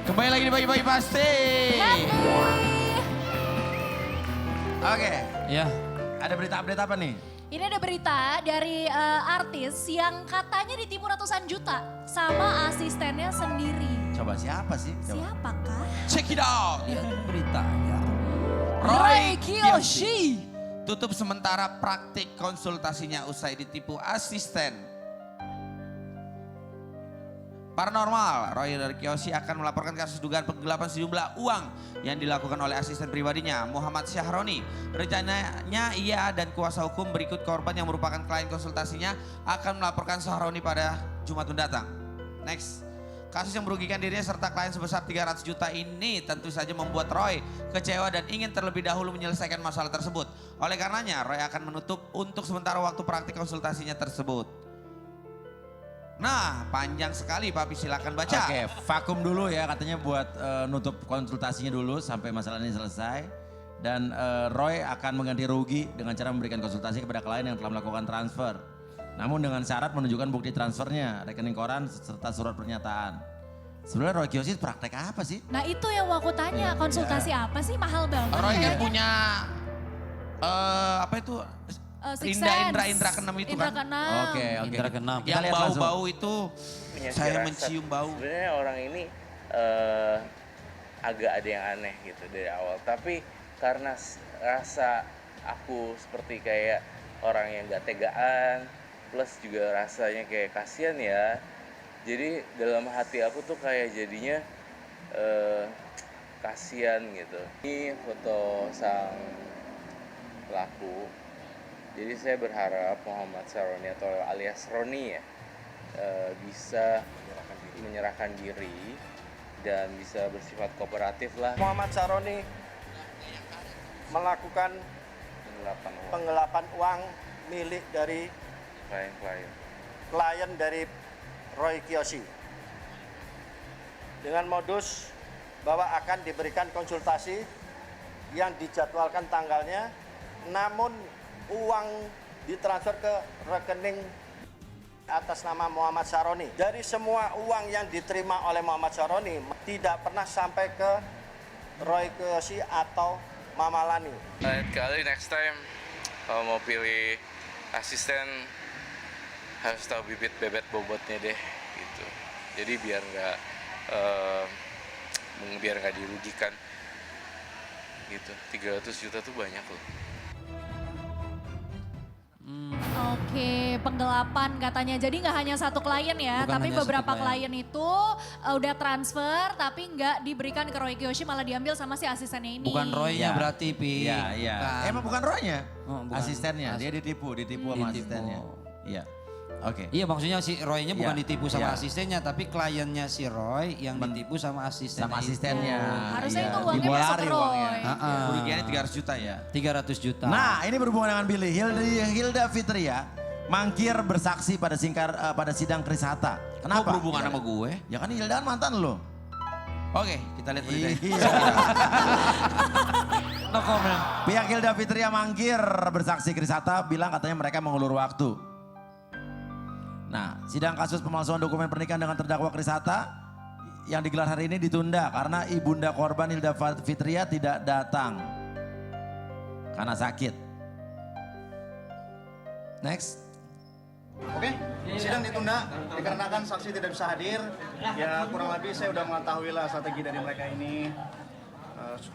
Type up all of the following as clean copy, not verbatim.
Kembali lagi di Pagi-Pagi Pasti. Oke. Ya. Ada berita update apa nih? Ini ada berita dari artis yang katanya ditipu ratusan juta sama asistennya sendiri. Coba siapa sih? Coba. Siapakah? Check it out. Lihat beritanya. Roy Kiyoshi. Tutup sementara praktik konsultasinya usai ditipu asisten. Paranormal, Roy Kiyoshi akan melaporkan kasus dugaan penggelapan sejumlah uang yang dilakukan oleh asisten pribadinya, Muhammad Syahroni. Rencananya ia dan kuasa hukum berikut korban yang merupakan klien konsultasinya akan melaporkan Syahroni pada Jumat mendatang. Next. Kasus yang merugikan dirinya serta klien sebesar 300 juta ini tentu saja membuat Roy kecewa dan ingin terlebih dahulu menyelesaikan masalah tersebut. Oleh karenanya, Roy akan menutup untuk sementara waktu praktik konsultasinya tersebut. Nah, panjang sekali Papi, silakan baca. Oke, vakum dulu ya katanya buat nutup konsultasinya dulu sampai masalah ini selesai. Dan Roy akan mengganti rugi dengan cara memberikan konsultasi kepada klien yang telah melakukan transfer. Namun dengan syarat menunjukkan bukti transfernya, rekening koran serta surat pernyataan. Sebenarnya Roy Kiyoshi praktek apa sih? Nah itu yang mau aku tanya, konsultasi apa sih? Mahal banget Roy kan kayaknya. punya apa itu? Six Indra Sense. keenam itu Indra kan. keenam. Oke. Indra keenam. Kita Yang lihat langsung. bau-bau itu Punya saya firasat. mencium bau. Sebenarnya orang ini agak ada yang aneh gitu dari awal. Tapi karena rasa aku seperti kayak orang yang gak tegaan, plus juga rasanya kayak kasihan ya. Jadi dalam hati aku tuh kayak jadinya kasihan gitu. Ini foto sang pelaku. Jadi saya berharap Muhammad Syahroni atau alias Roni ya bisa menyerahkan diri dan bisa bersifat kooperatif lah. Muhammad Syahroni melakukan penggelapan uang milik dari Klien-klien. klien dari Roy Kiyoshi dengan modus bahwa akan diberikan konsultasi yang dijadwalkan tanggalnya, namun uang ditransfer ke rekening atas nama Muhammad Syahroni. Dari semua uang yang diterima oleh Muhammad Syahroni tidak pernah sampai ke Roy Kiyoshi atau Mama Lani. Lain kali next time kalau mau pilih asisten harus tahu bibit bebet bobotnya deh gitu. Jadi biar nggak dirugikan gitu. 300 juta tuh banyak loh. Oke, penggelapan katanya. Jadi nggak hanya satu klien ya, Bukan tapi hanya satu beberapa klien. klien itu udah transfer tapi nggak diberikan ke Roy Kiyoshi, malah diambil sama si asistennya ini. Bukan Roy-nya Iya. berarti, Pi. Iya, iya. Bukan. Emang bukan Roy-nya? Oh, bukan. Asistennya, dia ditipu sama Ditipu. asistennya. Iya. Oke. Iya maksudnya si Roy-nya bukan Iya, ditipu sama iya. asistennya, tapi kliennya si Roy yang ditipu sama asisten. Sama asistennya. Harusnya Iya. itu uangnya Dibawa masuk lari ke uangnya. Roy. Kerugiannya 300 juta ya. 300 juta. Nah, ini berhubungan dengan Billy. Hilda Fitria mangkir bersaksi pada sidang Chris Hatta. Kenapa? Kok berhubungan sama gue? Ya kan Hilda kan mantan lo. Oke, kita lihat beritanya. Iya. No comment. Pihak Hilda Fitria mangkir bersaksi Chris Hatta bilang katanya mereka mengulur waktu. Nah, sidang kasus pemalsuan dokumen pernikahan dengan terdakwa Chris Hatta yang digelar hari ini ditunda karena ibunda korban Hilda Fitria tidak datang karena sakit. Next. Oke, sidang ditunda dikarenakan saksi tidak bisa hadir. Ya kurang lebih saya udah mengetahui lah strategi dari mereka ini.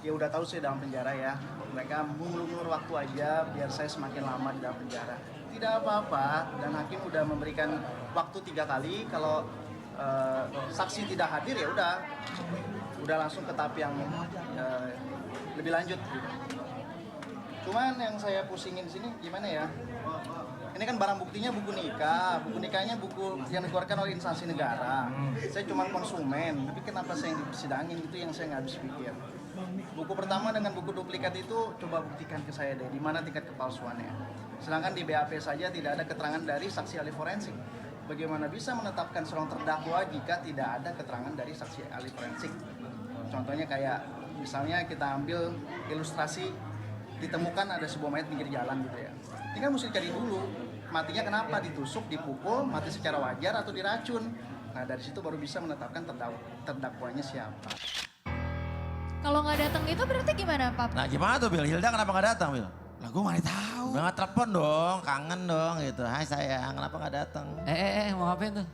Ya udah tahu saya dalam penjara ya. Mereka mengulur waktu aja biar saya semakin lama di dalam penjara. Tidak apa-apa dan hakim udah memberikan waktu 3 kali. Kalau saksi tidak hadir ya udah langsung ke tahap yang lebih lanjut. Cuman yang saya pusingin di sini gimana ya? Ini kan barang buktinya buku nikah. Buku nikahnya buku yang dikeluarkan oleh instansi negara. Saya cuma konsumen, tapi kenapa saya yang dipersidangin itu yang saya nggak habis pikir. Buku pertama dengan buku duplikat itu coba buktikan ke saya deh, di mana tingkat kepalsuannya. Sedangkan di BAP saja tidak ada keterangan dari saksi ahli forensik. Bagaimana bisa menetapkan seorang terdakwa jika tidak ada keterangan dari saksi ahli forensik? Contohnya kayak misalnya kita ambil ilustrasi ditemukan ada sebuah mayat pinggir jalan gitu ya. Ini kan mesti cari dulu, matinya kenapa, ditusuk, dipukul, mati secara wajar atau diracun. Nah dari situ baru bisa menetapkan terdakwanya siapa. Kalau nggak datang itu berarti gimana, Pap? Nah gimana tuh Bil? Hilda kenapa nggak datang Bil? Lah gue mana tahu. Udah nggak telepon dong, kangen dong gitu. Hai sayang, kenapa nggak datang? Mau ngapain tuh?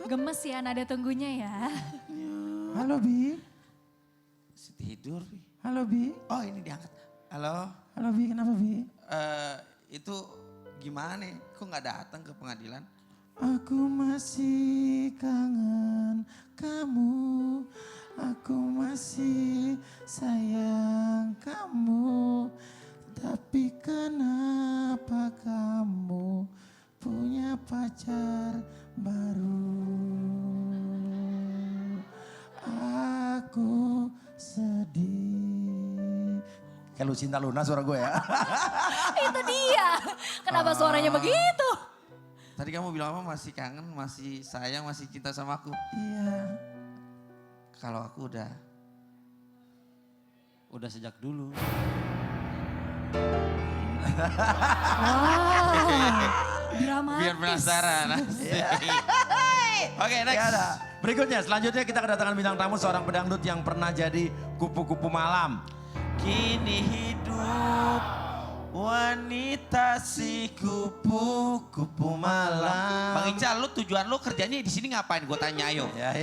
Gemes ya nada tunggunya ya. Halo Bi. Masih tidur Bi. Halo Bi, Oh ini diangkat. Halo. halo Bi, kenapa Bi? Itu gimana nih? Kok nggak datang ke pengadilan? Aku masih kangen kamu, aku masih sayang kamu. Tapi kenapa kamu punya pacar baru? Aku sedih. Kayak Lucinta Luna suara gue ya. Itu dia. Kenapa suaranya begitu? Tadi kamu bilang apa? Masih kangen, masih sayang, masih cinta sama aku. Iya, Kalau aku udah. Udah sejak dulu. Dramatis. Biar penasaran. Oke next. Ya ada. Berikutnya, selanjutnya kita kedatangan bintang tamu seorang pedangdut yang pernah jadi kupu-kupu malam. Kini hidup wanita si kupu-kupu malam. Bang Ical, lu tujuan lu kerjanya di sini ngapain? Gue tanya ayo. Ya.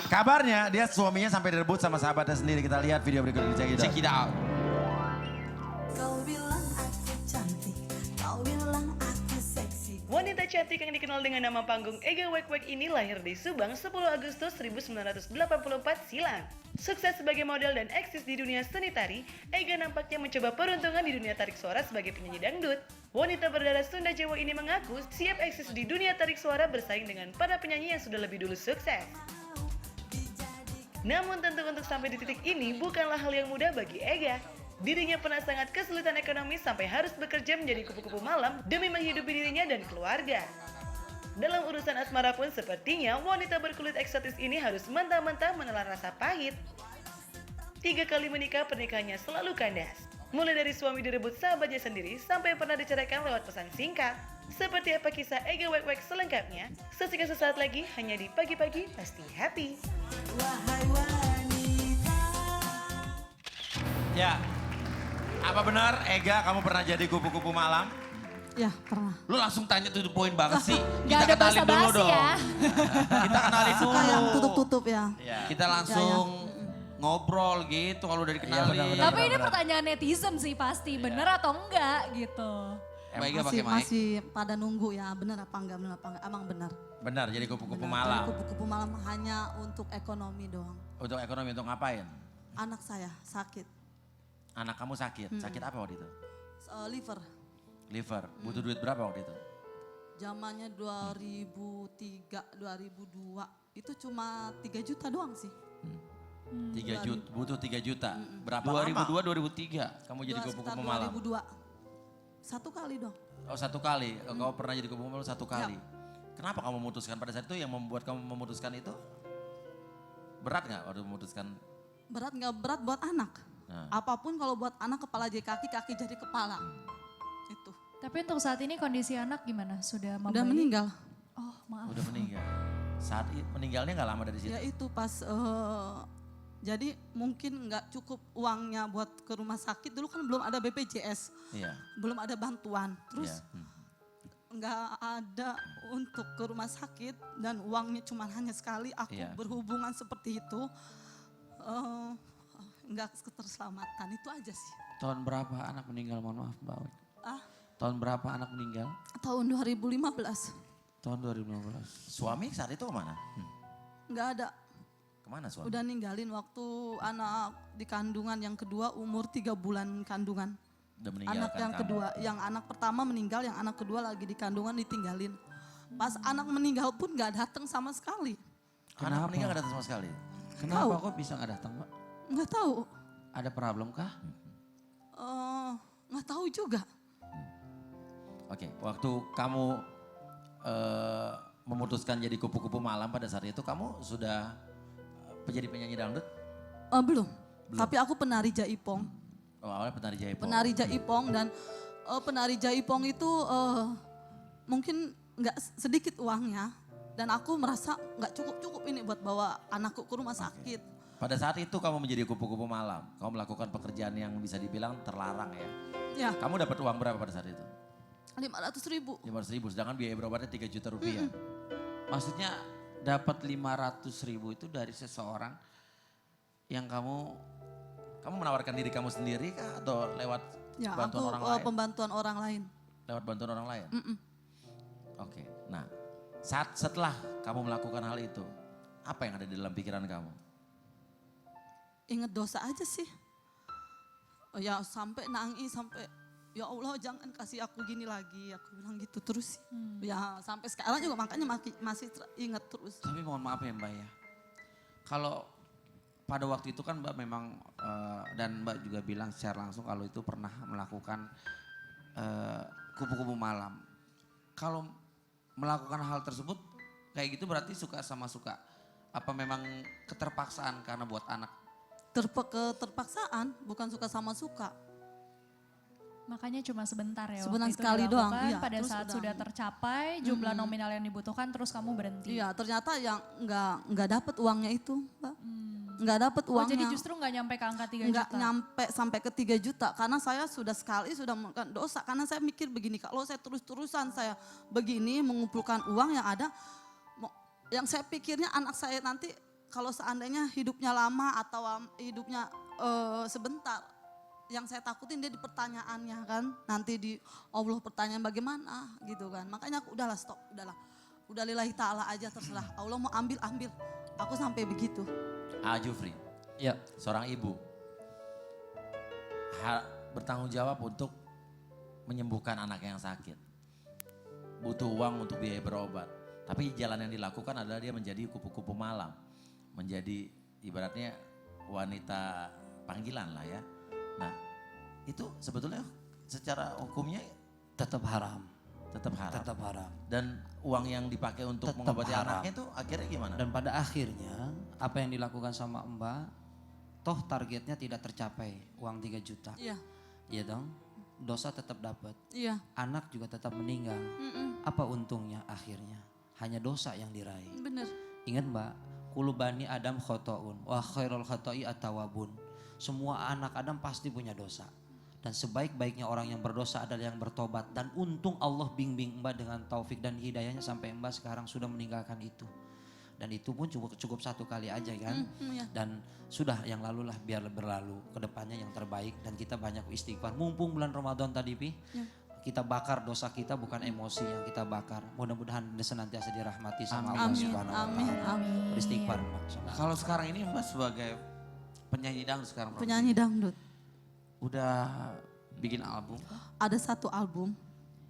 Kabarnya dia suaminya sampai direbut sama sahabatnya sendiri. Kita lihat video berikut ini. Check it out. Kau bilang aku cantik, kau bilang aku seksi. Wanita cantik yang dikenal dengan nama panggung Ega Wek Wek ini lahir di Subang 10 Agustus 1984 silam. Sukses sebagai model dan eksis di dunia seni tari, Ega nampaknya mencoba peruntungan di dunia tarik suara sebagai penyanyi dangdut. Wanita berdarah Sunda Jawa ini mengaku siap eksis di dunia tarik suara bersaing dengan para penyanyi yang sudah lebih dulu sukses. Namun tentu untuk sampai di titik ini bukanlah hal yang mudah bagi Ega. Dirinya pernah sangat kesulitan ekonomi sampai harus bekerja menjadi kupu-kupu malam demi menghidupi dirinya dan keluarga. Dalam urusan asmara pun sepertinya wanita berkulit eksotis ini harus mentah-mentah menelan rasa pahit. 3 kali menikah pernikahannya selalu kandas. Mulai dari suami direbut sahabatnya sendiri sampai pernah diceraikan lewat pesan singkat. Seperti apa kisah Ega Wek Wek selengkapnya? Saksikan sesaat lagi hanya di Pagi-Pagi Pasti Happy. Wahai wanita. Ya, apa benar Ega kamu pernah jadi kupu-kupu malam? Ya pernah. Lu langsung tanya to the point banget sih. Gak ada basa-basi ya. Kita kenalin dulu. Suka yang tutup-tutup ya. Kita langsung ngobrol gitu kalau udah dikenalin. benar-benar. Tapi ini pertanyaan netizen sih pasti. Bener atau enggak gitu. Baiknya pakai Masih, mic. masih pada nunggu ya, benar apa enggak, Emang benar. Benar, jadi kupu-kupu Benar. malam. Jadi kupu-kupu malam hanya untuk ekonomi doang. Untuk ekonomi, untuk ngapain? Anak saya sakit, Anak kamu sakit. Sakit apa waktu itu? liver. Liver. Butuh duit berapa waktu itu? Zamannya 2003, 2002 itu cuma 3 juta doang sih. 3 juta, butuh 3 juta. Berapa lama 2002 2003. kamu jadi Sekitar kupu-kupu malam? 2002. 1 kali dong. Oh 1 kali, kau pernah jadi kupu-kupu malam 1 kali. Kenapa kamu memutuskan pada saat itu, yang membuat kamu memutuskan itu? Berat nggak waktu memutuskan? Berat nggak berat buat anak. Nah. Apapun kalau buat anak kepala jadi kaki, kaki jadi kepala. Itu. Tapi untuk saat ini kondisi anak gimana? Sudah Udah membaik? meninggal. Oh maaf. Udah meninggal. Saat meninggalnya nggak lama dari situ? Ya itu pas jadi mungkin nggak cukup uangnya buat ke rumah sakit. Dulu kan belum ada BPJS, Iya. belum ada bantuan. Terus Iya. nggak ada untuk ke rumah sakit dan uangnya cuma hanya sekali. Aku Iya. berhubungan seperti itu, nggak keterselamatan, itu aja sih. Tahun berapa anak meninggal? Mohon maaf Mbak Wek. Ah, Tahun berapa anak meninggal? tahun 2015 Tahun 2015. Suami saat itu kemana? nggak ada. Kemana suami? Udah ninggalin waktu anak di kandungan yang kedua umur 3 bulan kandungan. Udah meninggalkan Anak yang kamu. kedua, yang anak pertama meninggal, yang anak kedua lagi di kandungan ditinggalin. Pas anak meninggal pun nggak datang sama sekali. Anak meninggal gak datang sama sekali? Kenapa kok bisa nggak datang Mbak? Nggak tahu, Ada problem kah? nggak tahu juga. Oke, waktu kamu memutuskan jadi kupu-kupu malam pada saat itu, kamu sudah menjadi penyanyi dangdut? Belum. Tapi aku penari jaipong. Oh, awalnya penari jaipong. Penari jaipong dan penari jaipong itu mungkin nggak sedikit uangnya. Dan aku merasa nggak cukup ini buat bawa anakku ke rumah sakit. Pada saat itu kamu menjadi kupu-kupu malam. Kamu melakukan pekerjaan yang bisa dibilang terlarang ya. Ya, Kamu dapat uang berapa pada saat itu? 500.000. 500.000, sedangkan biaya berobatnya 3 juta rupiah. Maksudnya dapat 500.000 itu dari seseorang yang kamu menawarkan diri kamu sendiri kah atau lewat Ya, bantuan aku orang lain? pembantuan orang lain. Lewat bantuan orang lain? Oke, nah setelah kamu melakukan hal itu, apa yang ada di dalam pikiran kamu? Ingat dosa aja sih. Ya sampai nangis, sampai ya Allah jangan kasih aku gini lagi. Aku bilang gitu terus. Ya sampai sekarang juga makanya masih ingat terus. Tapi mohon maaf ya Mbak ya. Kalau pada waktu itu kan Mbak memang dan Mbak juga bilang secara langsung kalau itu pernah melakukan kupu-kupu malam. Kalau melakukan hal tersebut kayak gitu berarti suka sama suka. Apa memang keterpaksaan karena buat anak? Keterpaksaan, bukan suka sama suka. Makanya cuma sebentar ya Sebentar waktu itu sekali doang, dilakukan, iya, pada terus saat udah. sudah tercapai jumlah nominal yang dibutuhkan terus kamu berhenti. Iya ternyata yang nggak dapet uangnya itu Mbak. Nggak dapet Oh uangnya. jadi justru nggak nyampe ke angka 3 Nggak juta? nyampe sampai ke 3 juta karena saya sudah melakukan dosa. Karena saya mikir begini, kalau saya terus-terusan saya begini mengumpulkan uang yang ada. Yang saya pikirnya anak saya nanti kalau seandainya hidupnya lama atau hidupnya sebentar. Yang saya takutin dia di pertanyaannya kan. Nanti di Allah pertanyaan bagaimana gitu kan. Makanya aku udahlah stop, udahlah. Udah lillahi ta'ala aja terserah. Allah mau ambil. Aku sampai begitu. Jufri, Ya, seorang ibu bertanggung jawab untuk menyembuhkan anak yang sakit. Butuh uang untuk biaya berobat. Tapi jalan yang dilakukan adalah dia menjadi kupu-kupu malam. Menjadi ibaratnya wanita panggilan lah ya. Nah itu sebetulnya secara hukumnya tetap haram. tetap haram. Tetap haram. Dan uang yang dipakai untuk Tetap mengobati haram. anaknya itu akhirnya gimana? Dan pada akhirnya apa yang dilakukan sama Mbak, toh targetnya tidak tercapai, uang 3 juta. Iya. Iya dong, dosa tetap dapat. Iya. Anak juga tetap meninggal. Apa untungnya akhirnya? Hanya dosa yang diraih. Bener. Ingat Mbak, kulu bani Adam khotoun, wa khairul khotoi atawabun. Semua anak Adam pasti punya dosa. Dan sebaik-baiknya orang yang berdosa adalah yang bertobat. Dan untung Allah bimbing Mbak dengan taufik dan hidayahnya sampai Mbak sekarang sudah meninggalkan itu. Dan itu pun cukup satu kali aja kan. Iya. Dan sudah yang lalulah biar berlalu. Kedepannya yang terbaik dan kita banyak istighfar. Mumpung bulan Ramadan tadi Pi. Ya. Kita bakar dosa kita bukan emosi yang kita bakar. Mudah-mudahan senantiasa dirahmati sama Allah Amin. Subhanahu wa Amin. taala. Amin. Beristighfar Mbak. Kalau sekarang ini Mbak sebagai penyanyi dangdut sekarang. Prof. Penyanyi dangdut. Udah bikin album? Ada 1 album.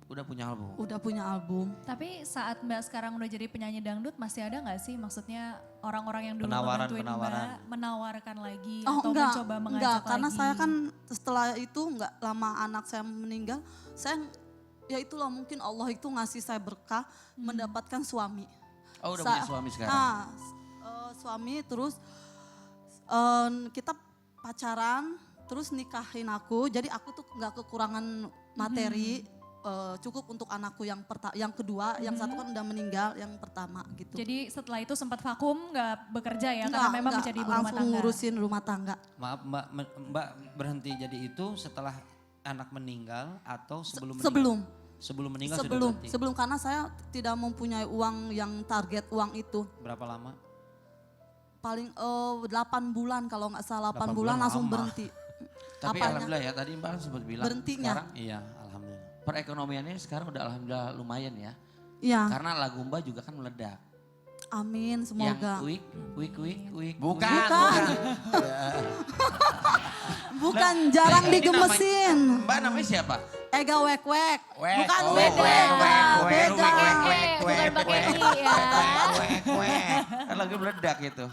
Udah punya album? Udah punya album. Tapi saat Mbak sekarang udah jadi penyanyi dangdut masih ada gak sih maksudnya orang-orang yang dulu Penawaran- ngebantuin penawaran. Mbak menawarkan lagi Oh atau enggak, mencoba mengajak enggak. Karena lagi? saya kan setelah itu enggak lama anak saya meninggal. Saya ya itulah mungkin Allah itu ngasih saya berkah mendapatkan suami. Oh udah punya suami sekarang? Nah, suami terus kita pacaran terus nikahin aku. Jadi aku tuh nggak kekurangan materi. Cukup untuk anakku yang kedua, yang satu kan udah meninggal, yang pertama gitu. Jadi setelah itu sempat vakum nggak bekerja ya? Enggak, Karena memang enggak, menjadi ibu rumah langsung tangga. ngurusin rumah tangga. Maaf Mbak berhenti jadi itu setelah anak meninggal atau sebelum meninggal? Sebelum. Sebelum meninggal sudah Sebelum, berhenti? sebelum karena saya tidak mempunyai uang yang target uang itu. Berapa lama? Paling 8 bulan kalau nggak salah 8 8 bulan bulan langsung lama. berhenti. Tapi Apanya? alhamdulillah ya tadi Mbak sempat bilang Berhentinya. sekarang Iya, alhamdulillah. perekonomiannya sekarang udah alhamdulillah lumayan ya. Iya. Karena lagu Mbak juga kan meledak. Amin, Yang semoga. wik. Bukan. Bukan, jarang Ini digemesin. Mbak namanya siapa? Ega wek. Wek. Bukan Oh, beda. Beda. Bukan pakai i ya. Wek. Kan lagi meledak itu.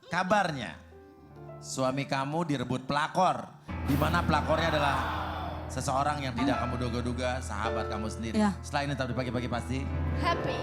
Kabarnya suami kamu direbut pelakor. Di mana pelakornya adalah seseorang yang tidak kamu duga-duga, sahabat kamu sendiri. Iya. Setelah ini tetap di pagi-pagi pasti. Happy.